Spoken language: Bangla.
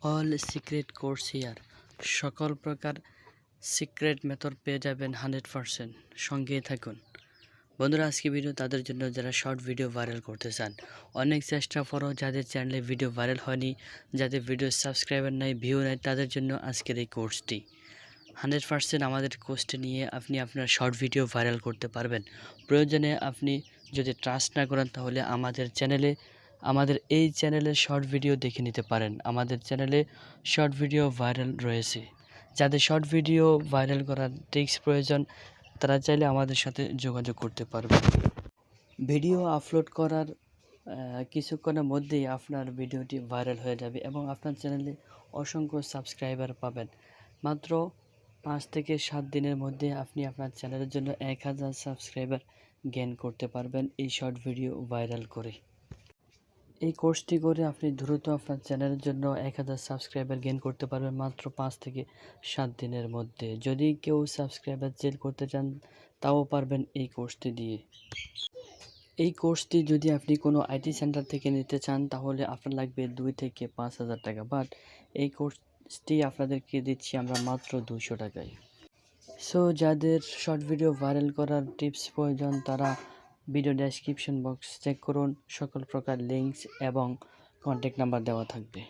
All secret course here. সকল প্রকার সিক্রেট মেথড পেয়ে যাবেন 100%। সঙ্গেই থাকুন বন্ধুরা। আজকে ভিডিও তাদের জন্য যারা শর্ট ভিডিও ভাইরাল করতে চান। অনেক চেষ্টা পরও যাদের চ্যানেলে ভিডিও ভাইরাল হয়নি, যাদের ভিডিও সাবস্ক্রাইবার নাই, ভিউ নাই, তাদের জন্য আজকের এই কোর্সটি 100% আমাদের কোর্সটি নিয়ে আপনি আপনার শর্ট ভিডিও ভাইরাল করতে পারবেন। প্রয়োজনে আপনি যদি ট্রাস্ট না করেন তাহলে আমাদের এই চ্যানেলে শর্ট ভিডিও দেখে নিতে পারেন। আমাদের চ্যানেলে শর্ট ভিডিও ভাইরাল রয়েছে। যাদের শর্ট ভিডিও ভাইরাল করার ট্রিক্স প্রয়োজন তারা চাইলে আমাদের সাথে যোগাযোগ করতে পারবে। ভিডিও আপলোড করার কিছুক্ষণের মধ্যেই আপনার ভিডিওটি ভাইরাল হয়ে যাবে এবং আপনার চ্যানেলে অসংখ্য সাবস্ক্রাইবার পাবেন। মাত্র 5 থেকে 7 দিনের মধ্যে আপনি আপনার চ্যানেলের জন্য 1000 সাবস্ক্রাইবার গেইন করতে পারবেন এই শর্ট ভিডিও ভাইরাল করে। এই কোর্সটি করে আপনি দ্রুত আপনার চ্যানেলের জন্য 1000 সাবস্ক্রাইবার গেইন করতে পারবেন মাত্র 5 থেকে 7 দিনের মধ্যে। যদি কেউ সাবস্ক্রাইবার চেল করতে চান তাও পারবেন এই কোর্সটি দিয়ে। এই কোর্সটি যদি আপনি কোনো আইটি সেন্টার থেকে নিতে চান তাহলে আপনার লাগবে 2 থেকে 5,000 টাকা, বাট এই কোর্সটি আপনাদেরকে দিচ্ছি আমরা মাত্র 200 টাকায়। সো যাদের শর্ট ভিডিও ভাইরাল করার টিপস প্রয়োজন তারা ভিডিও ডেসক্রিপশন বক্স চেক করুন, সকল প্রকার লিঙ্কস এবং কন্ট্যাক্ট নাম্বার দেওয়া থাকবে।